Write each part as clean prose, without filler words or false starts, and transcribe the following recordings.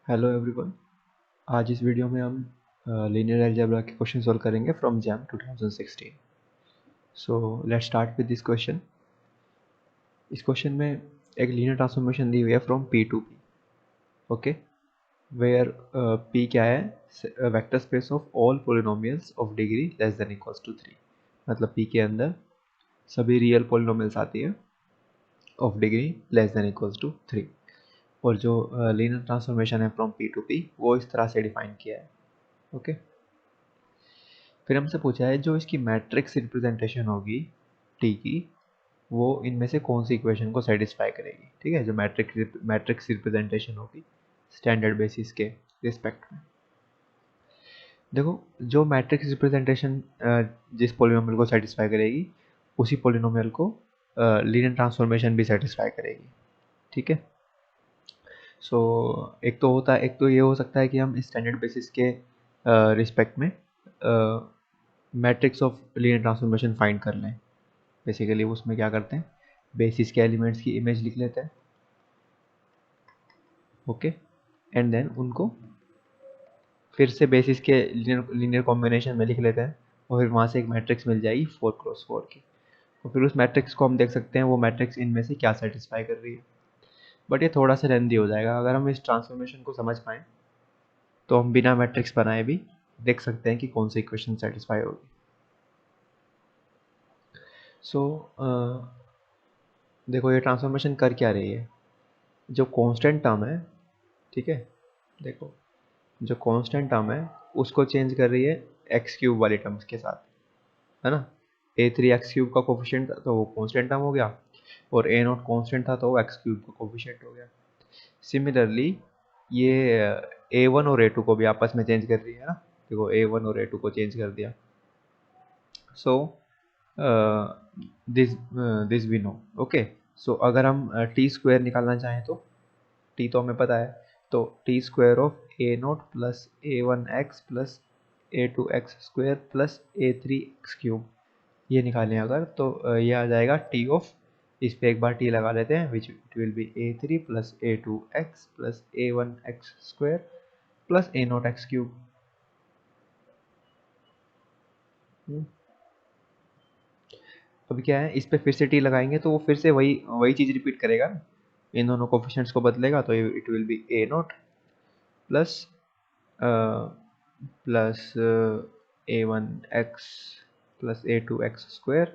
Hello everyone. आज इस video में हम लीनियर अलजेब्रा के क्वेश्चन सॉल्व करेंगे from JAM 2016। So let's start with this question. इस क्वेश्चन में एक लीनियर ट्रांसफॉर्मेशन दी हुई है from P to P. Okay, where P क्या है? Vector space of all polynomials of degree less than equals to 3। मतलब पी के अंदर सभी रियल पोलिनोमियल्स आती है of degree less than equals to 3। और जो लीनियर ट्रांसफॉर्मेशन है फ्रॉम पी टू पी वो इस तरह से डिफाइन किया है। ओके, फिर हमसे पूछा है जो इसकी मैट्रिक्स रिप्रेजेंटेशन होगी टी की, वो इनमें से कौन सी इक्वेशन को सेटिस्फाई करेगी। ठीक है, जो मैट्रिक्स रिप्रेजेंटेशन होगी स्टैंडर्ड बेसिस के रिस्पेक्ट में। देखो, जो मैट्रिक्स रिप्रेजेंटेशन जिस पोलिनोमियल को सेटिस्फाई करेगी उसी पोलिनोमियल को लीनियर ट्रांसफॉर्मेशन भी सेटिस्फाई करेगी। ठीक है, सो एक तो ये हो सकता है कि हम स्टैंडर्ड बेसिस के रिस्पेक्ट में matrix of linear transformation find कर लें। बेसिकली उसमें क्या करते हैं, बेसिस के एलिमेंट्स की इमेज लिख लेते हैं। ओके, एंड देन उनको फिर से बेसिस के लीनियर कॉम्बिनेशन में लिख लेते हैं और फिर वहाँ से एक मैट्रिक्स मिल जाएगी 4x4 की। और फिर उस मैट्रिक्स को हम देख सकते हैं वो मैट्रिक्स इनमें से क्या सेटिस्फाई कर रही है। बट ये थोड़ा सा लेंदी हो जाएगा। अगर हम इस ट्रांसफॉर्मेशन को समझ पाएँ तो हम बिना मैट्रिक्स बनाए भी देख सकते हैं कि कौन सी इक्वेशन सेटिस्फाई होगी। सो देखो, ये ट्रांसफॉर्मेशन कर क्या रही है। जो कांस्टेंट टर्म है, ठीक है, देखो जो कांस्टेंट टर्म है उसको चेंज कर रही है एक्स क्यूब वाली टर्म्स के साथ, है ना। a3x³ का कोफिशिएंट था तो वो कांस्टेंट टर्म हो गया, और a0 कांस्टेंट था तो वो x³ का कोफिशिएंट हो गया। सिमिलरली ये a1 और a2 को भी आपस में चेंज कर रही है ना। देखो, a1 और a2 को चेंज कर दिया। So this we know. Okay, so अगर हम t² निकालना चाहें तो t तो हमें पता है, तो t² of a0 plus a1x plus a2x² plus a3x³ ये निकालें अगर, तो ये आ जाएगा t ऑफ, इस पे एक बार t लगा लेते हैं, which it will be a3 plus a2x plus a1x² plus a0x³। अभी क्या है, इस पे फिर से t लगाएंगे तो वो फिर से वही वही चीज़ रिपीट करेगा ना। इन दोनों कोफिशिएंट्स को बदलेगा तो it will be a0 plus plus a1x plus a2x²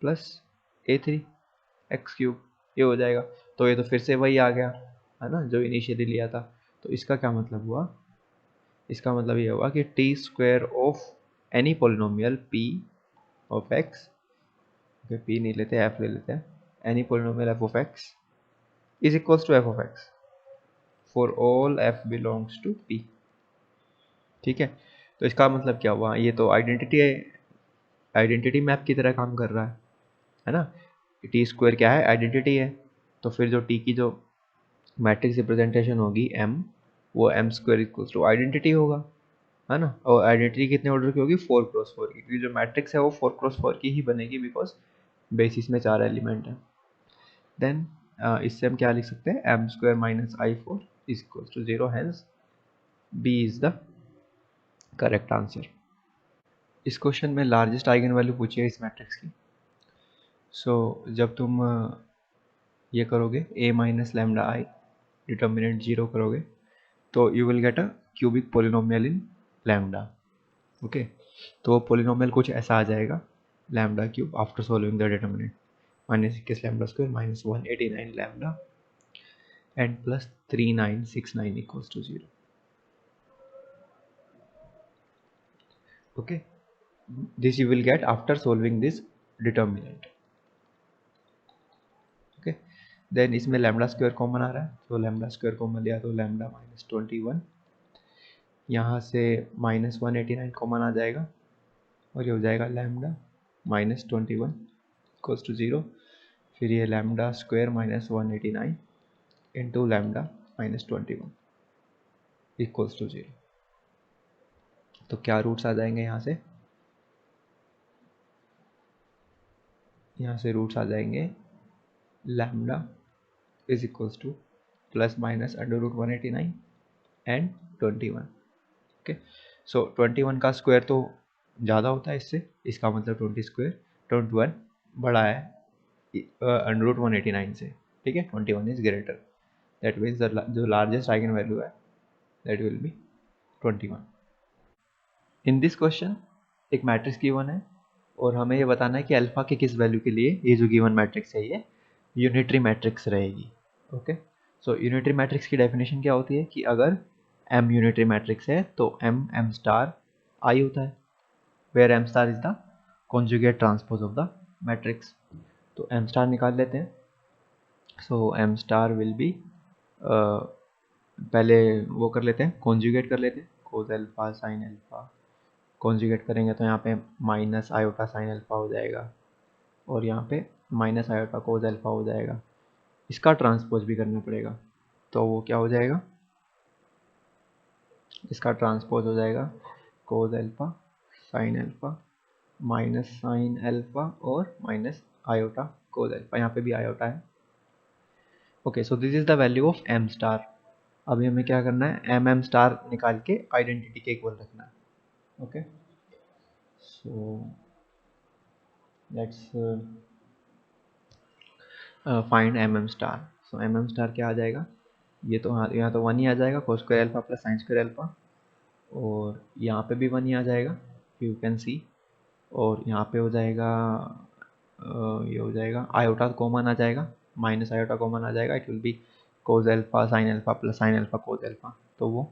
plus a3x³ ये हो जाएगा। तो ये तो फिर से वही आ गया, है ना, जो इनिशियली लिया था। तो इसका क्या मतलब हुआ? इसका मतलब ये हुआ कि t² of any polynomial p of x, p नहीं लेते, f ले लेते हैं, any polynomial f of x is equals to f of x for all f belongs to p। ठीक है, तो इसका मतलब क्या हुआ? ये तो आइडेंटिटी मैप की तरह काम कर रहा है ना। t² क्या है? आइडेंटिटी है। तो फिर जो t की जो मैट्रिक्स रिप्रेजेंटेशन होगी m, वो m² इक्वल्स टू आइडेंटिटी होगा, है ना। और आइडेंटिटी कितने ऑर्डर की होगी? 4x4 की, क्योंकि जो मैट्रिक्स है वो 4x4 की ही बनेगी, बिकॉज बेसिस में 4 एलिमेंट है। देन इससे हम क्या लिख सकते हैं? m² minus i4 is equals to 0, hence b is the correct answer. इस क्वेश्चन में लार्जेस्ट आइगन वैल्यू पूछी है इस मैट्रिक्स की। सो जब तुम ये करोगे a minus lambda I determinant 0 करोगे तो you will get a cubic polynomial in lambda. Okay, तो वो पोलिनोमियल कुछ ऐसा आ जाएगा, lambda cube after solving the determinant minus 21 lambda square minus 189 lambda and plus 3969 equals to 0। Okay, this you will get after solving this determinant। Okay, then इसमें lambda square common आ रहा है, तो लैम्डा स्क्वायर कॉमन लिया तो lambda minus 21, यहाँ से minus 189 common आ जाएगा और ये हो जाएगा लैम्डा माइनस 21 इक्वल्स टू 0। फिर ये lambda square minus 189 into lambda minus 21 equals to 0। तो क्या रूट्स आ जाएंगे यहाँ से? यहाँ से रूट्स आ जाएंगे lambda is equals to plus minus under root 189 and 21। Okay, so 21 का स्क्वायर तो ज़्यादा होता है इससे, इसका मतलब 20 स्क्वायर 21 बड़ा है अंडर रूट 189 से, ठीक है। 21 इज ग्रेटर, दैट मीन्स जो लार्जेस्ट आइगन वैल्यू है that will be 21। In this question एक मैट्रिक्स गिवन है और हमें ये बताना है कि अल्फा के किस वैल्यू के लिए ये जो गिवन मैट्रिक्स है ये यूनिटरी मैट्रिक्स रहेगी। ओके, सो यूनिटरी मैट्रिक्स की डेफिनेशन क्या होती है कि अगर m यूनिटरी मैट्रिक्स है तो m स्टार I होता है, where m star is the conjugate transpose of the matrix. तो m स्टार निकाल लेते हैं। So m star will be, पहले वो कर लेते हैं, कॉन्जुगेट कर लेते हैं, cos alpha sine alpha. Conjugate करेंगे तो यहाँ पे माइनस आयोटा साइन अल्फा हो जाएगा और यहाँ पे माइनस आयोटा कोस अल्फा हो जाएगा। इसका ट्रांसपोज भी करना पड़ेगा, तो वो क्या हो जाएगा, इसका ट्रांसपोज हो जाएगा कोस alpha sine alpha minus sine alpha और माइनस आयोटा कोस अल्फा, यहाँ पे भी आयोटा है। Okay, so this is the value of m star. अभी हमें क्या करना है, m स्टार निकाल के आइडेंटिटी के इक्वल रखना है। Okay, so let's find mm star. So mm star क्या आ जाएगा, ये तो हाँ, यहाँ तो 1 ही आ जाएगा, cos square alpha plus sine square alpha, और यहाँ पे भी 1 ही आ जाएगा, यू कैन सी। और यहाँ पे हो जाएगा ये हो जाएगा आयोटा कॉमन आ जाएगा, माइनस आयोटा कॉमन आ जाएगा, it will be cos alpha sine alpha plus sine alpha cos alpha, तो वो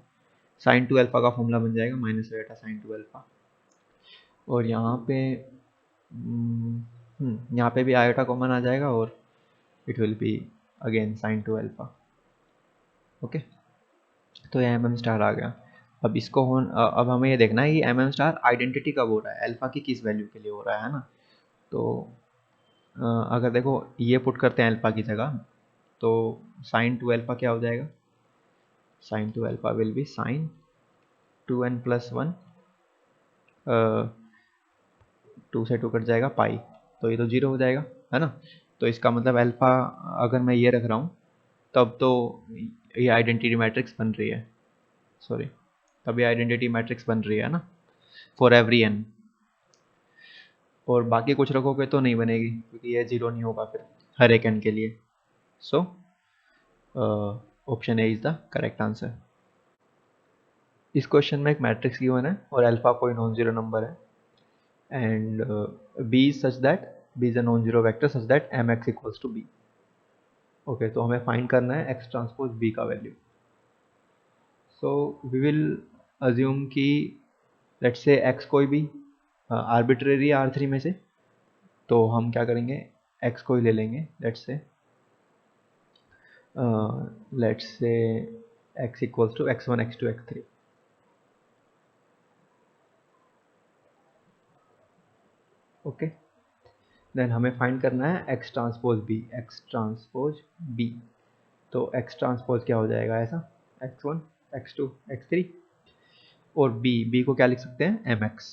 साइन टू अल्फा का फॉर्मूला बन जाएगा minus iota sine two alpha. और यहाँ पे यहाँ पे भी आयोटा कॉमन आ जाएगा और it will be again sine two alpha. Okay, तो ये mm स्टार आ गया। अब इसको अब हमें ये देखना है कि mm स्टार आइडेंटिटी कब हो रहा है, अल्फा की किस वैल्यू के लिए हो रहा है ना। तो अगर देखो ये पुट करते हैं अल्फा की जगह, तो साइन टू अल्फा क्या हो जाएगा, sine two alpha will be sine 2n+1, 2 से 2 कट जाएगा पाई, तो ये तो 0 हो जाएगा, है ना। तो इसका मतलब अल्फा अगर मैं ये रख रहा हूँ तब तो ये आइडेंटिटी मैट्रिक्स बन रही है, सॉरी, तब ये आइडेंटिटी मैट्रिक्स बन रही है ना फॉर एवरी n। और बाकी कुछ रखोगे तो नहीं बनेगी क्योंकि ये 0 नहीं होगा फिर हर एक n के लिए। So option A is the correct answer. इस क्वेश्चन में एक मैट्रिक्स गिवन है और अल्फा कोई नॉन जीरो नंबर है and b is such that b is a non zero vector such that mx equals to b। Okay, तो हमें find करना है x ट्रांसपोज b का value. So we will assume कि let's say x कोई भी arbitrary R3 में से, तो हम क्या करेंगे, x को ही ले लेंगे, let's say x equals to x1 x2 x3। Okay, then हमें फाइंड करना है x ट्रांसपोज b। तो x ट्रांसपोज क्या हो जाएगा ऐसा, x1 x2 x3, और b को क्या लिख सकते हैं mx,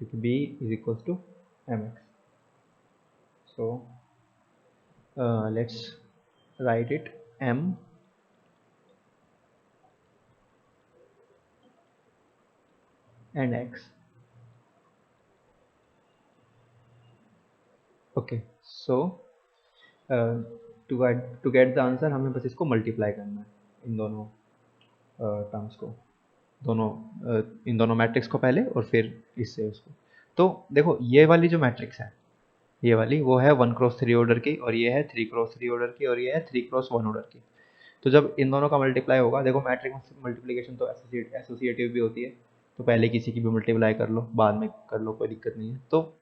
क्योंकि b is equals to mx। So let's write it m and x। Okay, so to get the answer हमें बस इसको मल्टीप्लाई करना है, इन दोनों टर्म्स को, इन दोनों मैट्रिक्स को पहले और फिर इससे उसको। तो देखो ये वाली जो मैट्रिक्स है, ये वाली वो है 1x3 ऑर्डर की, और ये है 3x3 ऑर्डर की, और ये है 3x1 ऑर्डर की। तो जब इन दोनों का मल्टीप्लाई होगा, देखो मैट्रिक्स मल्टीप्लिकेशन तो एसोसिएटिव भी होती है, तो पहले किसी की भी मल्टीप्लाई कर लो, बाद में कर लो, कोई दिक्कत नहीं है। तो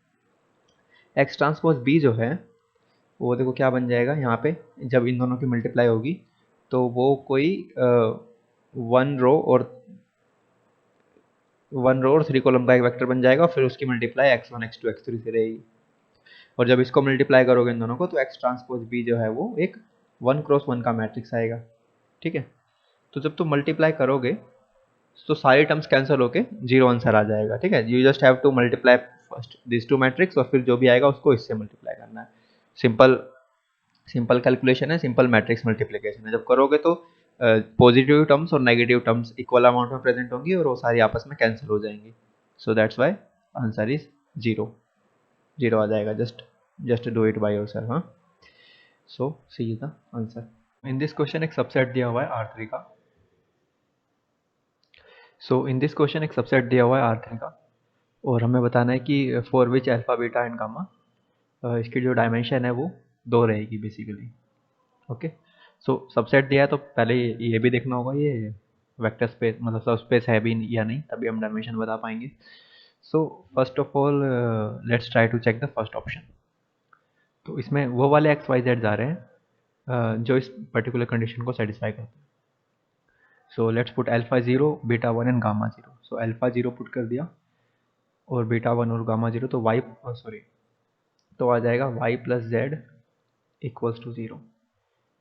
एक्स ट्रांसपोज बी जो है वो देखो क्या बन जाएगा, यहाँ पे जब इन दोनों की मल्टीप्लाई होगी तो वो कोई वन रो और 3 कॉलम का एक वेक्टर बन जाएगा, फिर उसकी मल्टीप्लाई x1 x2 x3 से रहेगी। और जब इसको मल्टीप्लाई करोगे इन दोनों को, तो x ट्रांसपोज b जो है वो एक 1x1 का मैट्रिक्स आएगा, ठीक है। तो जब तुम मल्टीप्लाई करोगे तो सारी टर्म्स कैंसिल होके जीरो आंसर आ जाएगा, ठीक है। You just have to multiply first this two matrix और फिर जो भी आएगा उसको इससे मल्टीप्लाई करना है। सिंपल कैलकुलेशन है, सिंपल मैट्रिक्स मल्टीप्लिकेशन है। जब करोगे तो पॉजिटिव टर्म्स और नेगेटिव टर्म्स इक्वल अमाउंट में प्रेजेंट होंगी और वो सारी आपस में कैंसिल हो जाएंगी. So that's why answer is 0. 0 आ जाएगा. Just do it by yourself. हाँ, so C is the answer. In this question एक सबसेट दिया हुआ है R3 का. सो इन दिस क्वेश्चन एक सबसेट दिया हुआ है R3 का और हमें बताना है कि for which alpha beta and gamma इसकी जो डायमेंशन है वो 2 रहेगी बेसिकली. ओके, सो सबसेट दिया है तो पहले ये भी देखना होगा ये वेक्टर स्पेस मतलब सब स्पेस है भी या नहीं, तभी हम डायमेंशन बता पाएंगे. So first of all let's try to check the first option. तो इसमें वो वाले एक्स वाई जेड आ रहे हैं जो इस पर्टिकुलर कंडीशन को सेटिस्फाई करते हैं. So let's put alpha 0 beta 1 and gamma 0. So alpha 0 put कर दिया और बीटा 1 और गामा 0, तो वाई सॉरी तो आ जाएगा y plus Z equals to 0.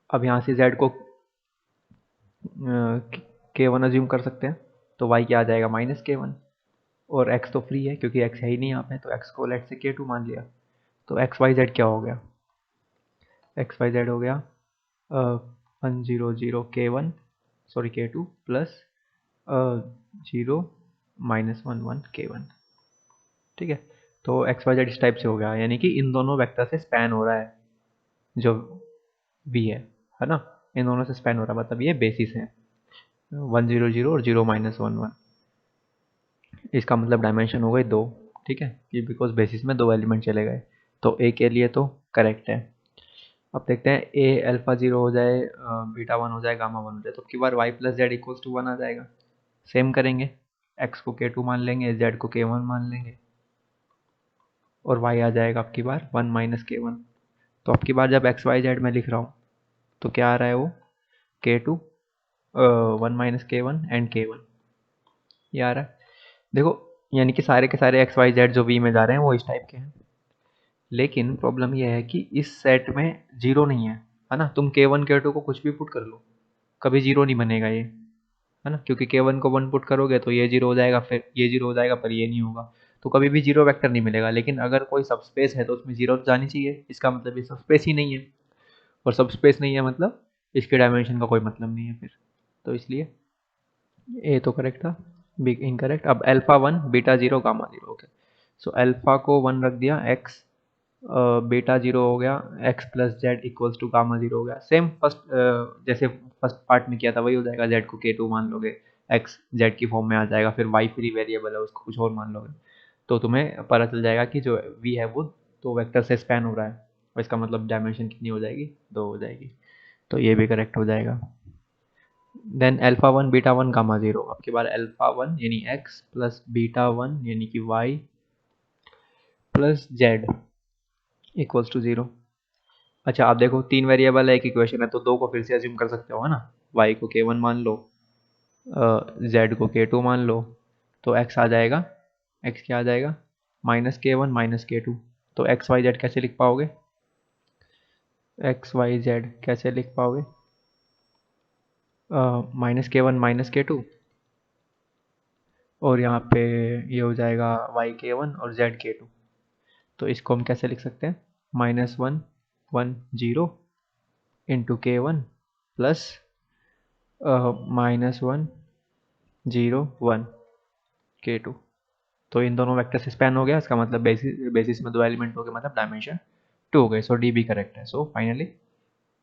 अब यहाँ से z को k1 अज्यूम कर सकते हैं, तो y क्या आ जाएगा -k1 और x तो फ्री है क्योंकि x है ही नहीं यहाँ पे, तो x को लेट से k2 मान लिया. तो x y z क्या हो गया, x y z हो गया 1 0 0 k1 sorry k2 plus 0 -1 1 k1. ठीक है, तो एक्स वाई जेड इस टाइप से हो गया, यानी कि इन दोनों वेक्टर से स्पैन हो रहा है जो v है ना, इन दोनों से स्पैन हो रहा है, मतलब ये बेसिस है 1 0 0 और 0 -1 1. इसका मतलब डायमेंशन हो गई 2. ठीक है, कि बिकॉज बेसिस में 2 एलिमेंट चले गए, तो ए के लिए तो करेक्ट है. अब देखते हैं ए अल्फा 0 हो जाए बीटा 1 हो जाए गामा 1 हो जाए, तो अब की बार y plus Z equals to 1 आ जाएगा. सेम करेंगे, x को k2 मान लेंगे, z को k1 मान लेंगे और y आ जाएगा अब की बार 1 माइनस k1. तो अब की बार जब x y z में लिख रहा हूँ तो क्या आ रहा है वो k2 1 minus k1 and k1 ये आ रहा है. देखो यानी कि सारे के सारे एक्स वाई जेड जो वी में जा रहे हैं वो इस टाइप के हैं, लेकिन प्रॉब्लम ये है कि इस सेट में जीरो नहीं है ना. तुम k1 k2 को कुछ भी पुट कर लो, कभी जीरो नहीं बनेगा ये, है ना, क्योंकि k1 को 1 पुट करोगे तो ये जीरो हो जाएगा, फिर ये जीरो हो जाएगा, पर ये नहीं होगा, तो कभी भी जीरो वेक्टर नहीं मिलेगा. लेकिन अगर कोई सबस्पेस है तो उसमें जीरो तो जानी चाहिए, इसका मतलब ये सबस्पेस ही नहीं है, और सबस्पेस नहीं है मतलब इसके डायमेंशन का कोई मतलब नहीं है फिर. तो इसलिए ए तो करेक्ट था, बी इनकरेक्ट. अब alpha 1 beta 0 gamma 0. Okay, so alpha को 1 रख दिया, एक्स बीटा 0 हो गया, X plus Z equals to gamma 0 हो गया. सेम फर्स्ट जैसे फर्स्ट पार्ट में किया था वही हो जाएगा. जेड को k2 मान लोगे, एक्स जेड की फॉर्म में आ जाएगा, फिर वाई फ्री वेरिएबल है उसको कुछ और मान लोगे, तो तुम्हें पता चल जाएगा कि जो वी है वो तो वेक्टर से स्पैन हो रहा है, और इसका मतलब डायमेंशन कितनी हो जाएगी, 2 हो जाएगी. तो ये भी करेक्ट हो जाएगा. Then alpha 1 beta 1 gamma 0. अब के बाद अल्फा 1 यानी x प्लस बीटा 1 यानी कि y plus Z equals to 0. अच्छा आप देखो 3 वेरिएबल है एक इक्वेशन है, तो 2 को फिर से अज्यूम कर सकते हो, है ना. y को k1 मान लो, z को k2 मान लो, तो x आ जाएगा, x क्या आ जाएगा -k1 -k2. तो एक्स वाई जेड कैसे लिख पाओगे, एक्स वाई जेड कैसे लिख पाओगे, -k1 -k2 और यहाँ पे ये हो जाएगा y k1 और z k2. तो इसको हम कैसे लिख सकते हैं, -1 1 0 इंटू k1 प्लस -1 0 1 k2. तो इन दोनों वेक्टर से स्पैन हो गया, इसका मतलब बेसिस में 2 एलिमेंट हो गए, मतलब डायमेंशन 2 हो गए. सो डी भी करेक्ट है. So finally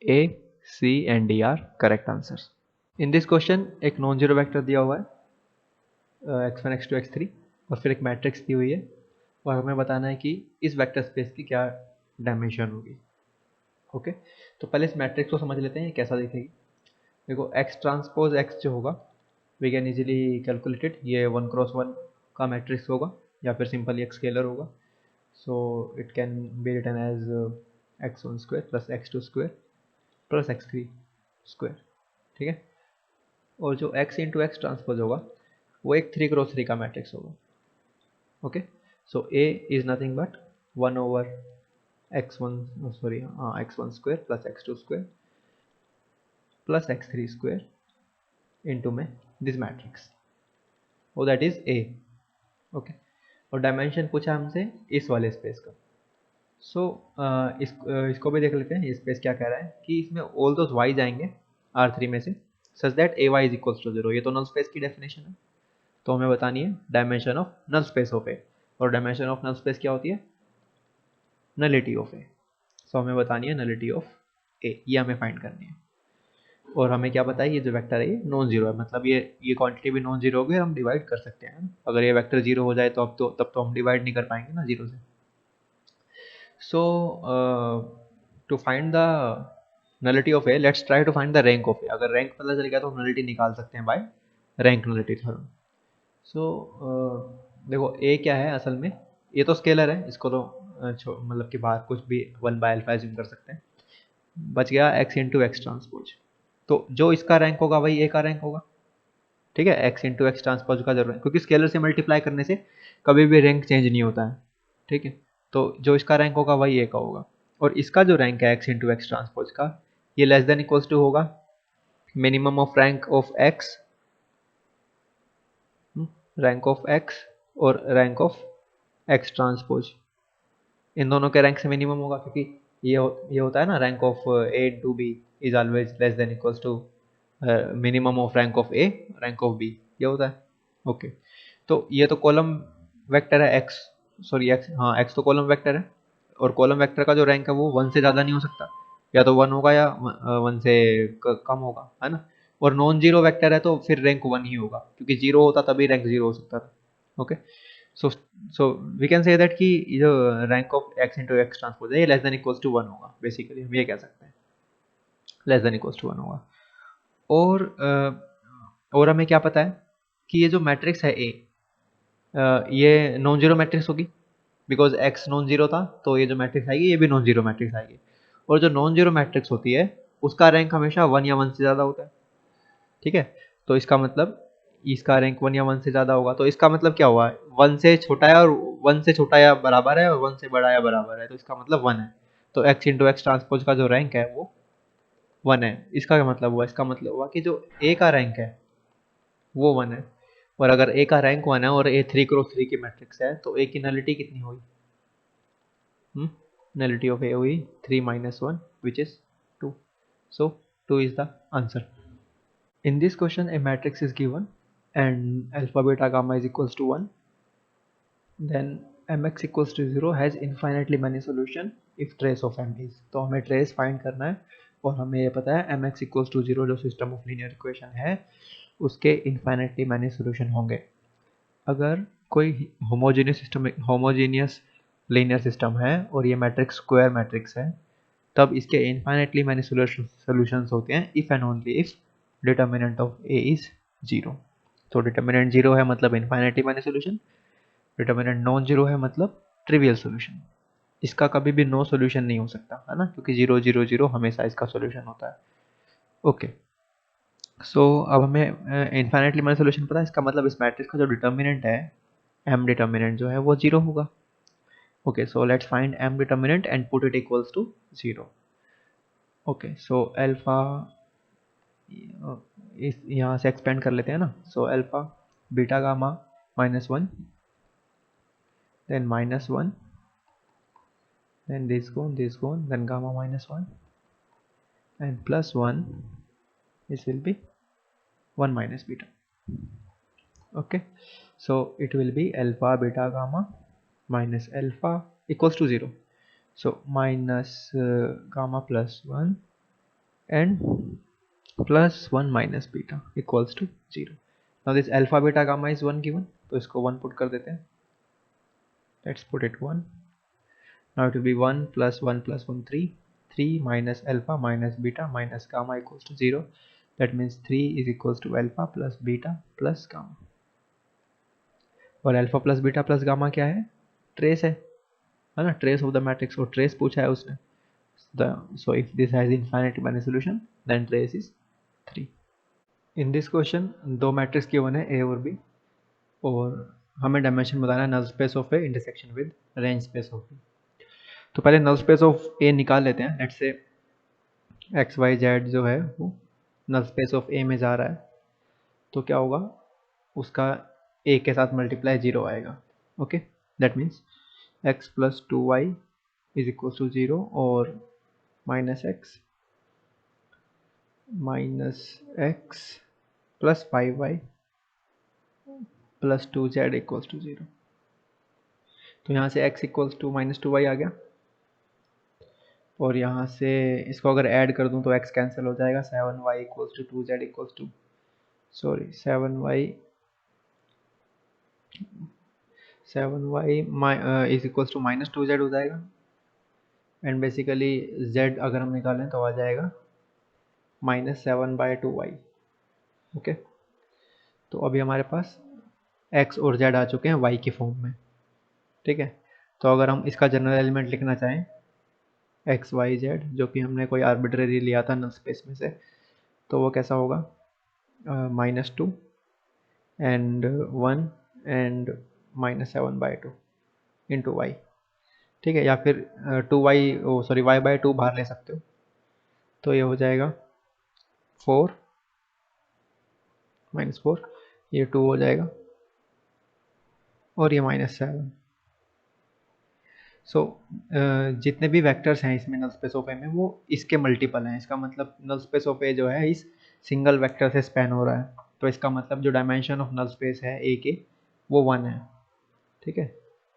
A C and D are correct answers. In this question एक नॉन जीरो वेक्टर दिया हुआ है x1 x2 x3 और फिर एक मैट्रिक्स दी हुई है, और हमें बताना है कि इस वेक्टर स्पेस की क्या डायमेंशन होगी. ओके, तो पहले इस मैट्रिक्स को समझ लेते हैं कैसा दिखेगी. देखो x ट्रांसपोज x जो होगा वी कैन इजीली कैलकुलेटेड, ये 1x1 का मैट्रिक्स होगा या फिर सिंपली एक स्केलर होगा. So it can be written as x1 square plus x2 square plus x3 square. ठीक है, और जो x इंटू एक्स ट्रांसपोज होगा वो एक 3x3 का मैट्रिक्स होगा. Okay, so A is nothing but 1 over x1 sorry x1 square plus x2 square plus x3 square into में दिस मैट्रिक्स, और दैट इज A. ओके, और डायमेंशन पूछा हमसे इस वाले स्पेस का. सो इसको भी देख लेते हैं, ये स्पेस क्या कह रहा है कि इसमें ऑल दोज y जाएंगे R3 में से, such that A Y is equals to 0। ये तो नल स्पेस की डेफिनेशन है, तो हमें बतानी है dimension of null space of A. और डायमेंशन ऑफ नल स्पेस क्या होती है? नलिटी ऑफ ए। सो हमें बतानी है नलिटी ऑफ ए, ये हमें फाइंड करनी है। और हमें क्या पता है, ये जो वेक्टर है ये नॉन जीरो है, मतलब ये क्वांटिटी भी नॉन जीरो होगी और हम डिवाइड कर सकते हैं। अगर ये वेक्टर जीरो हो जाए तो अब तो तब तो हम डिवाइड नहीं कर पाएंगे ना जीरो से। So to find the nullity of A, let's try to find the rank of A. अगर रैंक पता चल गया तो हम नलिटी निकाल सकते हैं बाय रैंक नलिटी थ्योरम। सो देखो ए क्या है असल में, ये तो स्केलर है, इसको तो मतलब कि बाहर कुछ भी 1 बाय अल्फा एज्यूम कर सकते हैं। बच गया x इंटू एक्स ट्रांसपोज, तो जो इसका रैंक होगा वही ए का रैंक होगा। ठीक है, x इंटू एक्स ट्रांसपोज का जरूर है, क्योंकि स्केलर से मल्टीप्लाई करने से कभी भी रैंक चेंज नहीं होता है। ठीक है, तो जो इसका रैंक होगा वही ए का होगा। और इसका जो रैंक है x इंटू एक्स ट्रांसपोज का, ये लेस देन इक्वल्स टू होगा minimum of rank of x, rank of x और रैंक ऑफ x ट्रांसपोज, इन दोनों के रैंक से मिनिमम होगा, क्योंकि ये होता है ना, rank of A to B is always less than equals to minimum of rank of A rank of B, ये होता है। ओके, तो ये तो कॉलम वेक्टर है x, सॉरी x, हाँ x तो कॉलम वेक्टर है, और कॉलम वेक्टर का जो रैंक है वो 1 से ज़्यादा नहीं हो सकता, या तो 1 होगा या 1 से कम होगा, है ना। और नॉन जीरो वेक्टर है तो फिर रैंक 1 ही होगा, क्योंकि जीरो होता तभी रैंक 0 हो सकता था। Okay, so so we can say that कि जो rank of x into X transpose है ये लेस देन इक्वल्स टू 1 होगा, बेसिकली हम ये कह सकते हैं लेस देन इक्वल्स टू 1 होगा। और और हमें क्या पता है कि ये जो मैट्रिक्स है ए, ये नॉन जीरो मैट्रिक्स होगी, बिकॉज x नॉन जीरो था, तो ये जो मैट्रिक्स आएगी ये भी नॉन जीरो मैट्रिक्स आएगी। और जो नॉन जीरो मैट्रिक्स होती है उसका रैंक हमेशा 1 या 1 से ज़्यादा होता है। ठीक है, तो इसका मतलब इसका रैंक 1 या 1 से ज़्यादा होगा, तो इसका मतलब क्या हुआ, 1 से छोटा है और 1 से छोटा या बराबर है और 1 से बड़ा या बराबर है, तो इसका मतलब 1 है। तो x इंटू एक्स ट्रांसपोज का जो रैंक है वो 1 है। इसका क्या मतलब हुआ, इसका मतलब हुआ कि जो a का रैंक है वो 1 है। और अगर a का रैंक 1 है और a 3 क्रॉस 3 की मैट्रिक्स है, तो a की नलिटी कितनी हुई? Nullity of A हुई 3 minus 1 which is 2. So 2 is the answer. In this question a matrix is given and alpha beta gamma is equals to 1. Then mx equals to 0 has infinitely many solution if trace of m is. तो हमें trace find करना है और हमें ये पता है mx equals to 0 जो system of linear equation है उसके infinitely many solution होंगे। अगर कोई होमोजीनियस लीनियर सिस्टम है और ये मैट्रिक्स स्क्वायर मैट्रिक्स है, तब इसके इन्फाइनेटली मैनी सॉल्यूशंस होते हैं if and only if determinant of A is 0। तो डिटर्मिनेंट 0 है मतलब infinitely many solution, determinant non zero है मतलब ट्रिवियल सॉल्यूशन। इसका कभी भी नो सॉल्यूशन नहीं हो सकता है ना, क्योंकि 0 0 0 हमेशा इसका सॉल्यूशन होता है। ओके, सो अब हमें इन्फाइनेटली मैनी सॉल्यूशन पता है, इसका मतलब इस मैट्रिक्स का जो डिटर्मिनेंट है m डिटर्मिनेंट जो है वो 0 होगा। Okay, so let's find m determinant and put it equals to 0. Okay, so alpha इस यहाँ से एक्सपेंड कर लेते हैं ना, so alpha beta gamma -1, then -1, then this gone, then gamma -1 and +1, this will be 1 minus beta. Okay, so it will be alpha beta gamma minus alpha equals to 0. So minus gamma +1 and +1 minus beta equals to 0. Now this alpha beta gamma is 1 given, तो इसको 1 put कर देते हैं, let's put it 1. Now it will be 1 plus 1 plus 1 3 minus alpha minus beta minus gamma equals to 0. That means 3 is equals to alpha plus beta plus gamma. और alpha plus beta plus gamma क्या है, trace है ना, trace of the matrix, और trace पूछा है उसने। So if this has infinite many solution then trace is 3. In this question दो मैट्रिक्स गिवन है ए और बी, और हमें डायमेंशन बताना है null space of A intersection with range space of B. तो पहले नल स्पेस ऑफ ए निकाल लेते हैं। Let's say x Y Z जो है वो नल स्पेस ऑफ ए में जा रहा है, तो क्या होगा, उसका ए के साथ मल्टीप्लाई 0 आएगा। Okay, that means x plus 2y is equal to 0 और -x minus x plus 5y plus 2z equals to 0। तो यहाँ से x इक्वल्स टू -2y आ गया, और यहाँ से इसको अगर ऐड कर दूँ तो x कैंसिल हो जाएगा। 7y equals to 2z equals to 7y is equals to -2z हो जाएगा। एंड बेसिकली z अगर हम निकालें तो आ जाएगा -7/2y। ओके, तो अभी हमारे पास x और z आ चुके हैं y की फॉर्म में। ठीक है, तो अगर हम इसका जनरल एलिमेंट लिखना चाहें x y z, जो कि हमने कोई आर्बिट्रेरी लिया था नल स्पेस में से, तो वो कैसा होगा? -2 एंड 1 एंड -7/2 इंटू वाई। ठीक है, या फिर 2y y/2 बाहर ले सकते हो, तो ये हो जाएगा 4 -4, ये 2 हो जाएगा, और ये -7। सो जितने भी वेक्टर्स हैं इसमें नल स्पेस ऑफ ए में, वो इसके मल्टीपल हैं। इसका मतलब नल स्पेस ऑफ ए जो है इस सिंगल वेक्टर से स्पैन हो रहा है, तो इसका मतलब जो डायमेंशन ऑफ नल स्पेस है ए के, वो 1 है। ठीक है,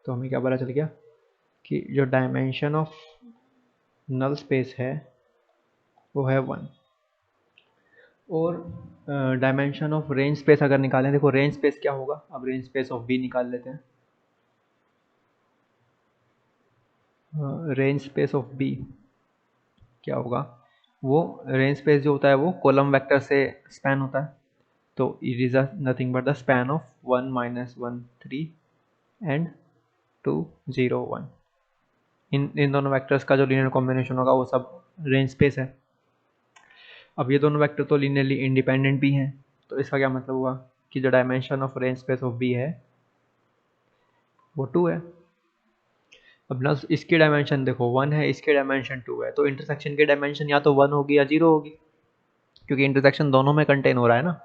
तो हमें क्या पता चल गया कि जो डायमेंशन ऑफ नल स्पेस है वो है 1। और डायमेंशन ऑफ रेंज स्पेस अगर निकालें, देखो रेंज स्पेस क्या होगा, अब रेंज स्पेस ऑफ बी निकाल लेते हैं। रेंज स्पेस ऑफ बी क्या होगा? वो रेंज स्पेस जो होता है वो कॉलम वेक्टर से स्पैन होता है, तो it is nothing but the span of 1 -1 3 and 2 0 1। इन दोनों वेक्टर्स का जो लीनियर कॉम्बिनेशन होगा वो सब रेंज स्पेस है। अब ये दोनों वेक्टर तो लीनियरली इंडिपेंडेंट भी हैं, तो इसका क्या मतलब हुआ कि जो dimension of range space of B है वो 2 है। अब ना इसकी डायमेंशन देखो 1 है, इसकी डायमेंशन 2 है, तो इंटरसेक्शन की डायमेंशन या तो 1 होगी या 0 होगी, क्योंकि इंटरसेक्शन दोनों में कंटेन हो रहा है ना।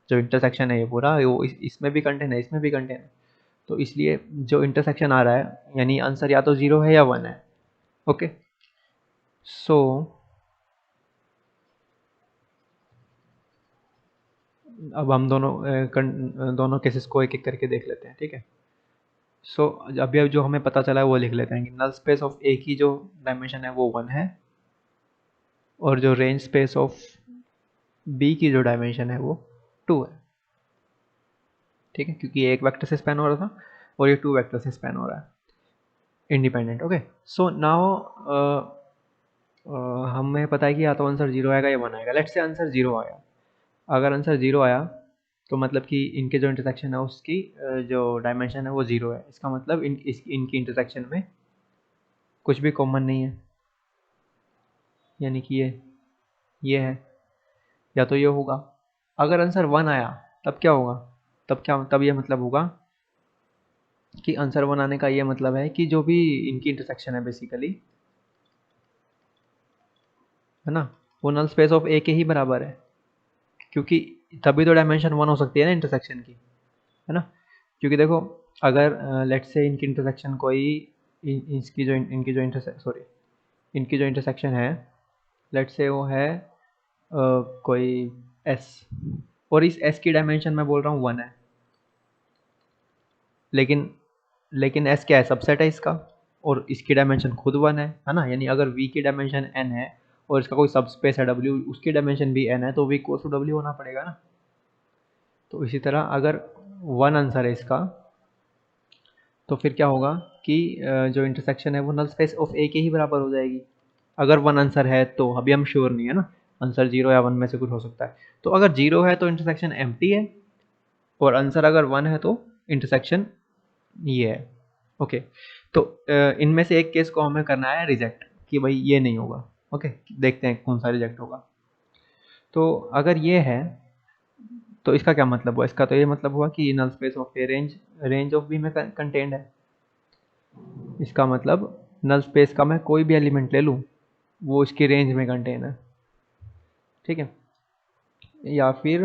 जो इंटरसेक्शन है ये पूरा, वो इसमें भी कंटेन है, इसमें भी कंटेन है, तो इसलिए जो इंटरसेक्शन आ रहा है यानी आंसर या तो 0 है या 1 है। ओके, सो अब हम दोनों केसेस को एक एक करके देख लेते हैं। ठीक है, सो अभी अब जो हमें पता चला है वो लिख लेते हैं कि नल स्पेस ऑफ ए की जो डायमेंशन है वो 1 है, और जो रेंज स्पेस ऑफ बी की जो डायमेंशन है वो 2 है। ठीक है, क्योंकि ये एक वेक्टर से स्पैन हो रहा था और ये 2 वेक्टर से स्पैन हो रहा है इंडिपेंडेंट। ओके, सो नाउ हमें पता है कि या तो आंसर 0 आएगा या 1 आएगा। लेट्स से आंसर 0 आया। अगर आंसर 0 आया तो मतलब कि इनके जो इंटरसेक्शन है उसकी जो डायमेंशन है वो 0 है। इसका मतलब इनकी इंटरसेक्शन में कुछ भी कॉमन नहीं है, यानी कि ये है, या तो ये होगा। अगर आंसर 1 आया तब क्या होगा? तब ये मतलब होगा कि आंसर 1 आने का ये मतलब है कि जो भी इनकी इंटरसेक्शन है बेसिकली, है ना, वो नल स्पेस ऑफ ए के ही बराबर है, क्योंकि तभी तो डायमेंशन 1 हो सकती है ना इंटरसेक्शन की, है ना। क्योंकि देखो अगर लेट्स से इनकी इंटरसेक्शन कोई इनकी जो इंटरसेक्शन है, लेट्स से वो है कोई एस, और इस एस की डायमेंशन मैं बोल रहा हूँ 1 है, लेकिन एस क्या है? सबसेट है इसका, और इसकी डायमेंशन खुद 1 है ना। यानी अगर वी की डायमेंशन n है और इसका कोई सब स्पेस है w, उसकी डायमेंशन भी n है, तो v इक्वल्स टू w होना पड़ेगा ना। तो इसी तरह अगर 1 आंसर है इसका, तो फिर क्या होगा कि जो इंटरसेक्शन है वो नल स्पेस ऑफ ए के ही बराबर हो जाएगी। अगर 1 आंसर है तो, अभी हम श्योर नहीं है ना, आंसर 0 या 1 में से कुछ हो सकता है। तो अगर 0 है तो इंटरसेक्शन एम्प्टी है, और आंसर अगर 1 है तो इंटरसेक्शन ये है। ओके, तो इनमें से एक केस को हमें करना है रिजेक्ट, कि भाई ये नहीं होगा। ओके, देखते हैं कौन सा रिजेक्ट होगा। तो अगर ये है तो इसका क्या मतलब हुआ? इसका तो ये मतलब हुआ कि null space of A range of B में कंटेंड है। इसका मतलब नल स्पेस का मैं कोई भी एलिमेंट ले लूँ वो इसकी रेंज में कंटेन है। ठीक है, या फिर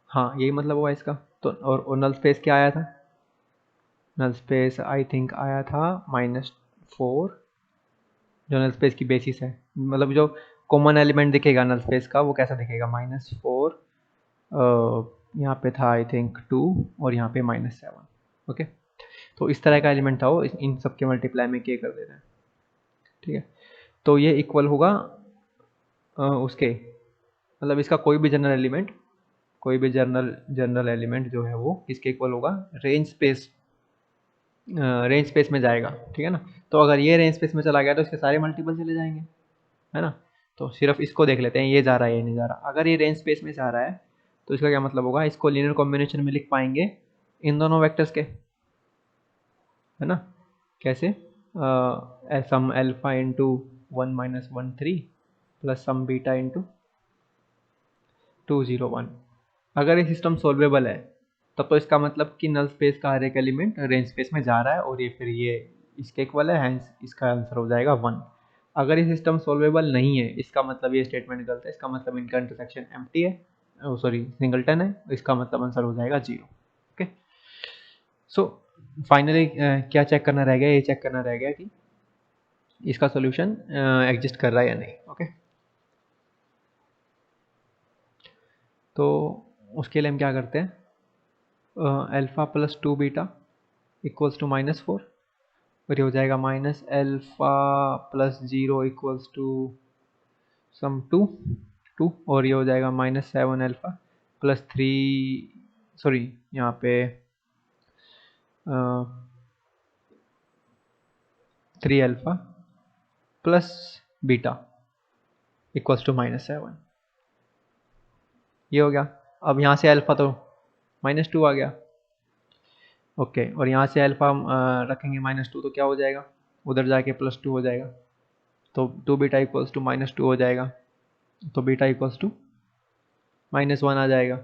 हाँ, यही मतलब हुआ इसका। तो और नल स्पेस क्या आया था? नल स्पेस आई थिंक आया था -4, जो नल स्पेस की बेसिस है, मतलब जो कॉमन एलिमेंट दिखेगा नल स्पेस का, वो कैसा दिखेगा, -4, यहाँ पे था आई थिंक 2 और यहाँ पे -7। ओके, तो इस तरह का एलिमेंट था वो, इन सब के मल्टीप्लाई में के कर देते हैं। ठीक है, तो ये इक्वल होगा उसके, मतलब इसका कोई भी जनरल एलिमेंट, कोई भी जनरल एलिमेंट जो है वो इसके इक्वल होगा रेंज स्पेस में जाएगा। ठीक है ना, तो अगर ये रेंज स्पेस में चला गया तो इसके सारे मल्टीपल चले जाएंगे, है ना। तो सिर्फ इसको देख लेते हैं, ये जा रहा है ये नहीं जा रहा। अगर ये रेंज स्पेस में जा रहा है तो इसका क्या मतलब होगा, इसको लीनियर कॉम्बिनेशन में लिख पाएंगे इन दोनों वेक्टर्स के, है ना। कैसे, सम अल्फा इंटू 1 - 1 3 प्लस सम बीटा इंटू 2 0 1। अगर ये सिस्टम सोल्वेबल है तब तो इसका मतलब कि नल स्पेस का हर एक एलिमेंट रेंज स्पेस में जा रहा है और ये फिर ये इसके इक्वल है, हैंस इसका आंसर हो जाएगा 1। अगर ये सिस्टम सोल्वेबल नहीं है इसका मतलब ये स्टेटमेंट गलत है, इसका मतलब इनका इंटरसेक्शन एम्प्टी है, सॉरी सिंगलटन है, इसका मतलब आंसर हो जाएगा 0। ओके, सो फाइनली क्या चेक करना रह गया, ये चेक करना रह गया कि इसका सोल्यूशन एग्जिस्ट कर रहा है या नहीं। ओके, तो उसके लिए हम क्या करते हैं, alpha plus 2 beta equals to -4, और ये हो जाएगा -alpha plus 0 equals to sum 2, और ये हो जाएगा -7 अल्फ़ा प्लस 3, सॉरी यहाँ पे 3 alpha plus beta equals to -7। ये हो गया। अब यहाँ से अल्फ़ा तो -2 आ गया। ओके, और यहाँ से अल्फ़ा रखेंगे -2 तो क्या हो जाएगा, उधर जाके +2 हो जाएगा, तो 2 बीटा इक्वल्स टू -2 हो जाएगा, तो बीटा इक्वल्स टू -1 आ जाएगा।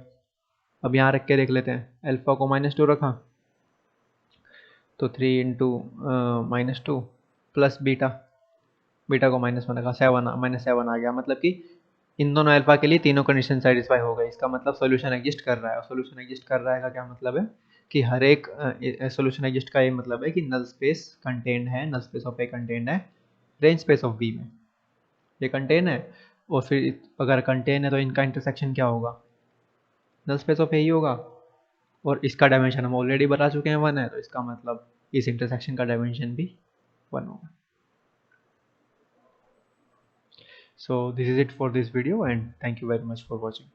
अब यहाँ रख के देख लेते हैं, अल्फ़ा को -2 रखा तो 3 इंटू -2 प्लस बीटा को -1 रखा, -7 आ गया। मतलब कि इन दोनों अल्फ़ा के लिए तीनों कंडीशन सेटिस्फाई हो गई। इसका मतलब सोल्यूशन एग्जिस्ट कर रहा है, और सोल्यूशन एग्जिस्ट कर रहा है का क्या मतलब है कि हर एक सोल्यूशन एग्जिस्ट का ये मतलब है कि नल स्पेस कंटेन्ड है, null space of A contained है रेंज स्पेस ऑफ वी में, ये कंटेन है। और फिर अगर कंटेन है तो इनका इंटरसेक्शन क्या होगा, नल स्पेस ऑफ ए ही होगा, और इसका डायमेंशन हम ऑलरेडी बता चुके हैं 1 है, तो इसका मतलब इस इंटरसेक्शन का डायमेंशन भी 1 होगा। So this is it for this video and thank you very much for watching.